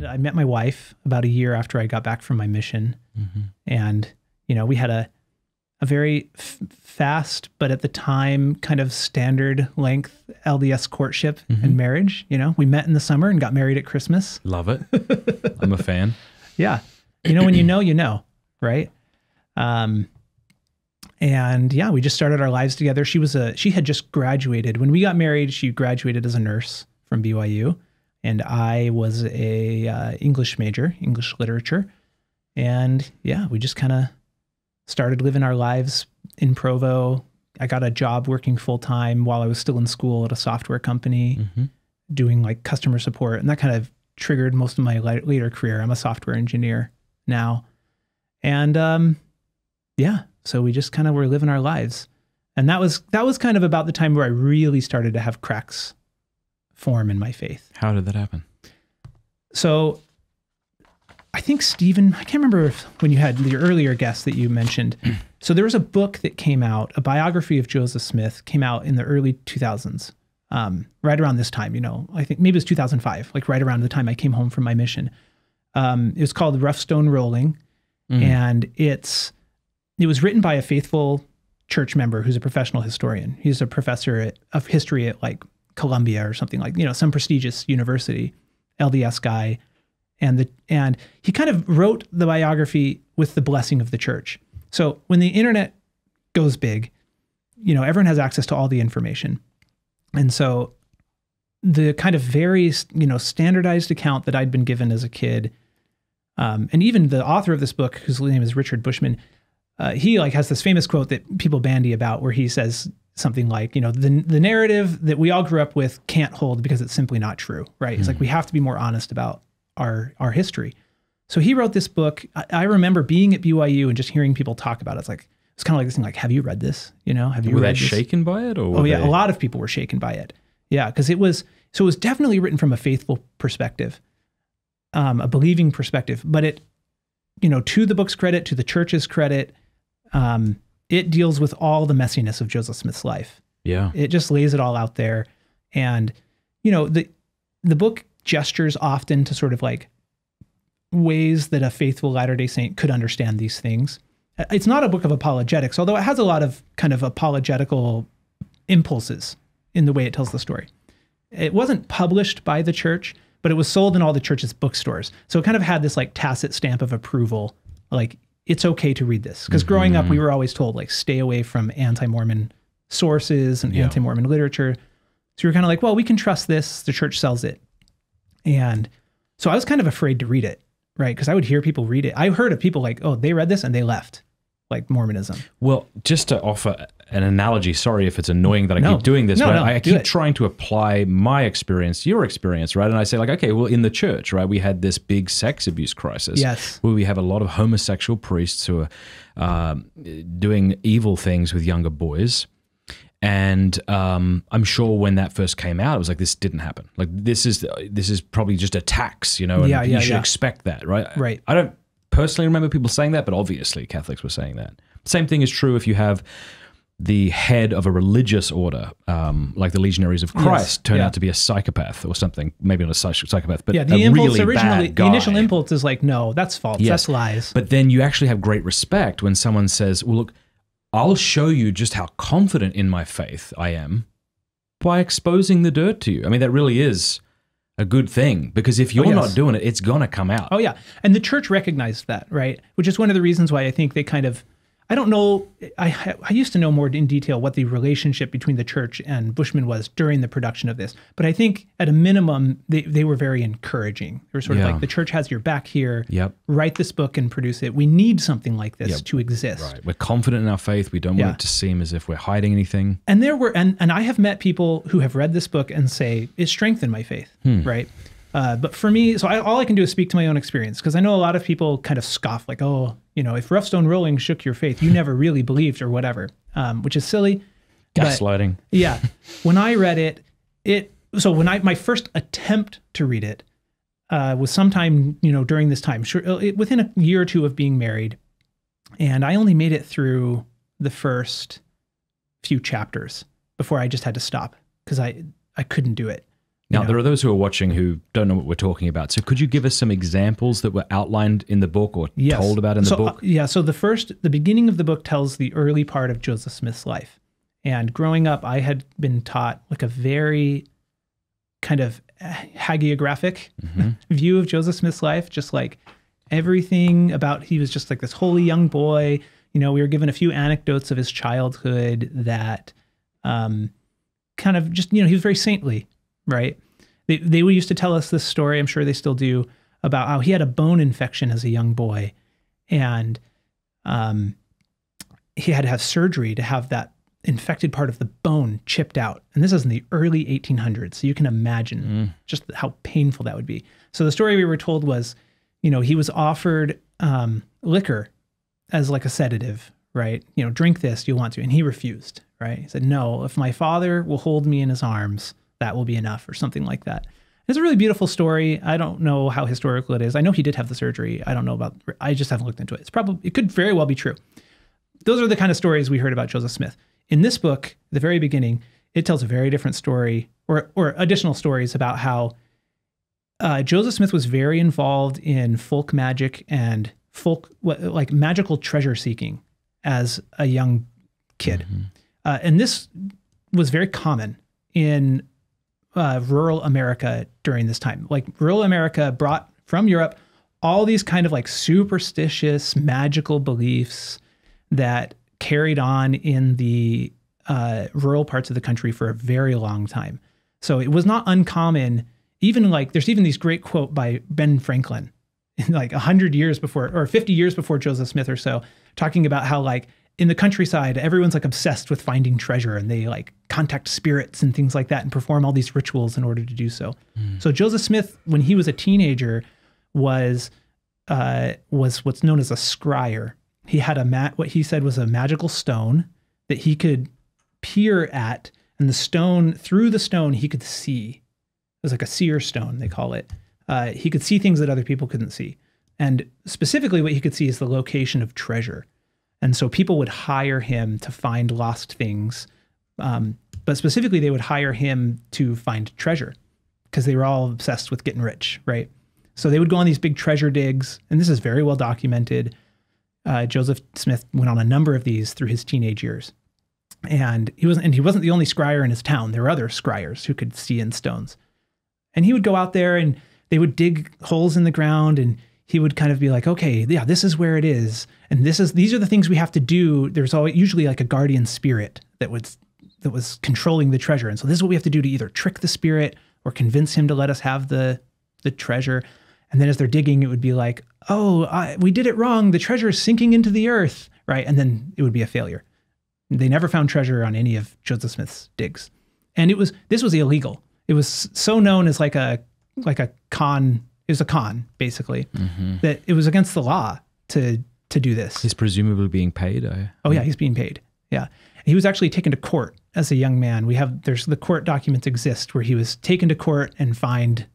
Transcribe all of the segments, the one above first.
I met my wife about a year after I got back from my mission. And, we had a very fast, but at the time kind of standard length LDS courtship and marriage. We met in the summer and got married at Christmas. Love it. I'm a fan. Yeah. When you know, right? And yeah, we just started our lives together. She had just graduated. When we got married, she graduated as a nurse from BYU. And I was a English major, English literature. And yeah, we just kind of started living our lives in Provo. I got a job working full time while I was still in school at a software company, doing like customer support. And that kind of triggered most of my later career. I'm a software engineer now. And yeah, so we just kind of were living our lives. And that was kind of about the time where I really started to have cracks form in my faith. How did that happen? So I think Stephen, I can't remember when you had the earlier guest that you mentioned. So there was a book that came out, a biography of Joseph Smith came out in the early 2000s, right around this time, I think maybe it was 2005, like right around the time I came home from my mission. It was called Rough Stone Rolling. And it was written by a faithful church member who's a professional historian. He's a professor of history at like Columbia or something like, some prestigious university, LDS guy. And he kind of wrote the biography with the blessing of the church. So when the internet goes big, everyone has access to all the information. And so the kind of very, standardized account that I'd been given as a kid, and even the author of this book, whose name is Richard Bushman, he like has this famous quote that people bandy about where he says something like, the narrative that we all grew up with can't hold because it's simply not true, right? It's like, we have to be more honest about our history. So he wrote this book. I remember being at BYU and just hearing people talk about it. It's kind of like this thing, like, have you read this? Have you were read they this? shaken by it? Or oh yeah, a lot of people were shaken by it. Yeah, because it was definitely written from a faithful perspective, a believing perspective. But it, to the book's credit, to the church's credit, it deals with all the messiness of Joseph Smith's life. Yeah, it just lays it all out there, and the book gestures often to sort of like ways that a faithful Latter-day Saint could understand these things. It's not a book of apologetics, although it has a lot of kind of apologetical impulses in the way it tells the story. It wasn't published by the church, but it was sold in all the church's bookstores. So it kind of had this like tacit stamp of approval, like it's okay to read this. Because growing up, we were always told like, stay away from anti-Mormon sources and anti-Mormon literature. So we were kind of like, well, we can trust this. The church sells it. And so I was kind of afraid to read it, right? Because I would hear people read it. I heard of people like, oh, they read this and they left, like Mormonism. Well, just to offer an analogy, sorry if it's annoying that I keep doing this, but I keep trying to apply my experience, your experience, right? And I say like, okay, well, in the church, right, we had this big sex abuse crisis. Yes. Where we have a lot of homosexual priests who are doing evil things with younger boys. And I'm sure when that first came out, it was like, this didn't happen. Like this is probably just a tax, and you should expect that, right? Right. I don't personally remember people saying that, but obviously Catholics were saying that. Same thing is true if you have the head of a religious order, like the Legionaries of Christ, turn out to be a psychopath or something. Maybe not a psychopath, but the a impulse really bad guy. The initial impulse is like, no, that's false. Yes. That's lies. But then you actually have great respect when someone says, well, look, I'll show you just how confident in my faith I am by exposing the dirt to you. I mean, that really is a good thing, because if you're not doing it, it's going to come out. Oh, yeah. And the church recognized that, right? Which is one of the reasons why I think they kind of, I don't know, I used to know more in detail what the relationship between the church and Bushman was during the production of this. But I think at a minimum, they were very encouraging. They were sort of like, the church has your back here. Yep. Write this book and produce it. We need something like this to exist. Right. We're confident in our faith. We don't want it to seem as if we're hiding anything. And there were, and I have met people who have read this book and say, it strengthened my faith, right? But for me, so all I can do is speak to my own experience, because I know a lot of people kind of scoff, like, oh, if Rough Stone Rolling shook your faith, you never really believed or whatever, which is silly. Gaslighting. But, yeah. When I read my first attempt to read it was sometime, during this time, within a year or two of being married. And I only made it through the first few chapters before I just had to stop, because I couldn't do it. Now, there are those who are watching who don't know what we're talking about. So could you give us some examples that were outlined in the book or told about in the book? So the beginning of the book tells the early part of Joseph Smith's life. And growing up, I had been taught like a very kind of hagiographic view of Joseph Smith's life, just like everything about, he was just like this holy young boy. We were given a few anecdotes of his childhood that kind of just, he was very saintly. Right. They used to tell us this story, I'm sure they still do, about how he had a bone infection as a young boy. And he had to have surgery to have that infected part of the bone chipped out. And this is in the early 1800s. So you can imagine just how painful that would be. So the story we were told was, he was offered liquor as like a sedative, right? Drink this, do you want to? And he refused, right? He said, no, if my father will hold me in his arms, that will be enough, or something like that. It's a really beautiful story. I don't know how historical it is. I know he did have the surgery. I don't know I just haven't looked into it. It could very well be true. Those are the kind of stories we heard about Joseph Smith. In this book, the very beginning, it tells a very different story, or additional stories about how Joseph Smith was very involved in folk magic and like magical treasure seeking as a young kid. And this was very common in rural America during this time. Like rural America brought from Europe all these kind of like superstitious magical beliefs that carried on in the rural parts of the country for a very long time. So it was not uncommon, even like there's even these great quote by Ben Franklin like 100 years before, or 50 years before Joseph Smith or so, talking about how like in the countryside, everyone's like obsessed with finding treasure, and they like contact spirits and things like that and perform all these rituals in order to do so. So Joseph Smith, when he was a teenager, was what's known as a scryer. He had what he said was a magical stone that he could peer at, and through the stone, he could see. It was like a seer stone, they call it. He could see things that other people couldn't see. And specifically what he could see is the location of treasure. And so people would hire him to find lost things. But specifically, they would hire him to find treasure because they were all obsessed with getting rich, right? So they would go on these big treasure digs, and this is very well documented. Joseph Smith went on a number of these through his teenage years. And he wasn't the only scryer in his town. There were other scryers who could see in stones. And he would go out there and they would dig holes in the ground, and he would kind of be like, okay, yeah, this is where it is. And these are the things we have to do. There's usually like a guardian spirit that was controlling the treasure. And so this is what we have to do to either trick the spirit or convince him to let us have the treasure. And then as they're digging, it would be like, oh, we did it wrong. The treasure is sinking into the earth, right? And then it would be a failure. They never found treasure on any of Joseph Smith's digs. And this was illegal. It was so known as like a con. It was a con, basically, that it was against the law to do this. He's presumably being paid. Oh yeah, he's being paid. Yeah. He was actually taken to court as a young man. There's the court documents exist where he was taken to court and fined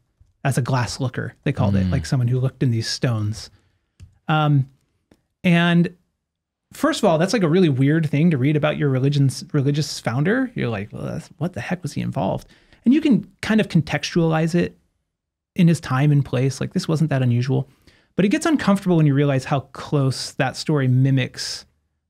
as a glass looker, they called it, like someone who looked in these stones. And first of all, that's like a really weird thing to read about your religious founder. You're like, well, what the heck was he involved? And you can kind of contextualize it in his time and place. Like this wasn't that unusual, but it gets uncomfortable when you realize how close that story mimics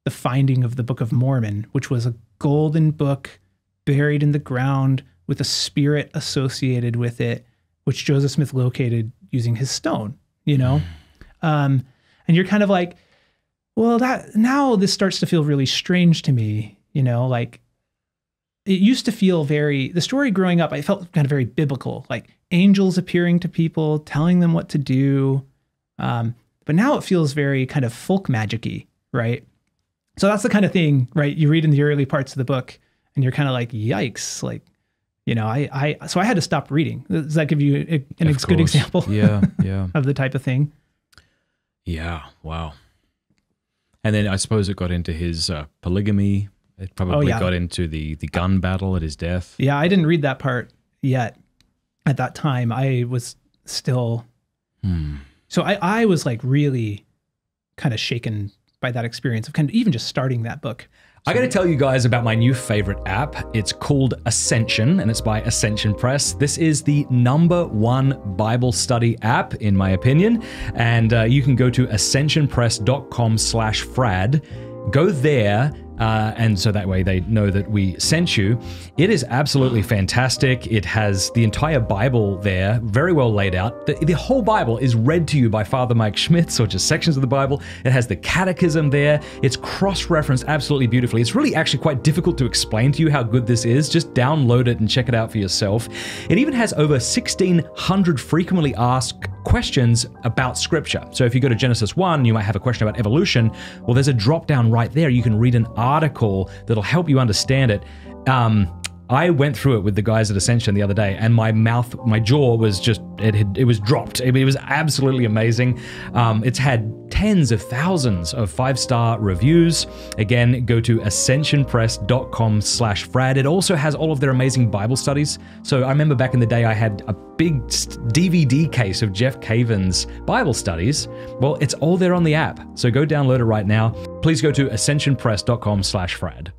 the finding of the Book of Mormon, which was a golden book buried in the ground with a spirit associated with it, which Joseph Smith located using his stone, and you're kind of like, well, now this starts to feel really strange to me, like it used to feel the story growing up, I felt kind of very biblical, like angels appearing to people, telling them what to do. But now it feels very kind of folk magic-y, right? So that's the kind of thing, right? You read in the early parts of the book and you're kind of like, yikes, like, so I had to stop reading. Does that give you a good example? Yeah. of the type of thing? Yeah. Wow. And then I suppose it got into his polygamy. It probably got into the gun battle at his death. Yeah, I didn't read that part yet. At that time, I was still... So I was like really kind of shaken by that experience of kind of even just starting that book. I got to tell you guys about my new favorite app. It's called Ascension, and it's by Ascension Press. This is the #1 Bible study app, in my opinion. And you can go to ascensionpress.com/Fradd. Go there, and so that way they know that we sent you. It is absolutely fantastic. It has the entire Bible there, very well laid out. The whole Bible is read to you by Father Mike Schmitz, or just sections of the Bible. It has the catechism there. It's cross-referenced absolutely beautifully. It's really actually quite difficult to explain to you how good this is. Just download it and check it out for yourself. It even has over 1,600 frequently asked questions about Scripture. So if you go to Genesis 1, you might have a question about evolution. Well, there's a drop-down right there. You can read an article that'll help you understand it. I went through it with the guys at Ascension the other day, and my jaw was just, it was dropped. It was absolutely amazing. It's had tens of thousands of 5-star reviews. Again, go to ascensionpress.com/Fradd. It also has all of their amazing Bible studies. So I remember back in the day, I had a big DVD case of Jeff Caven's Bible studies. Well, it's all there on the app. So go download it right now. Please go to ascensionpress.com/Fradd.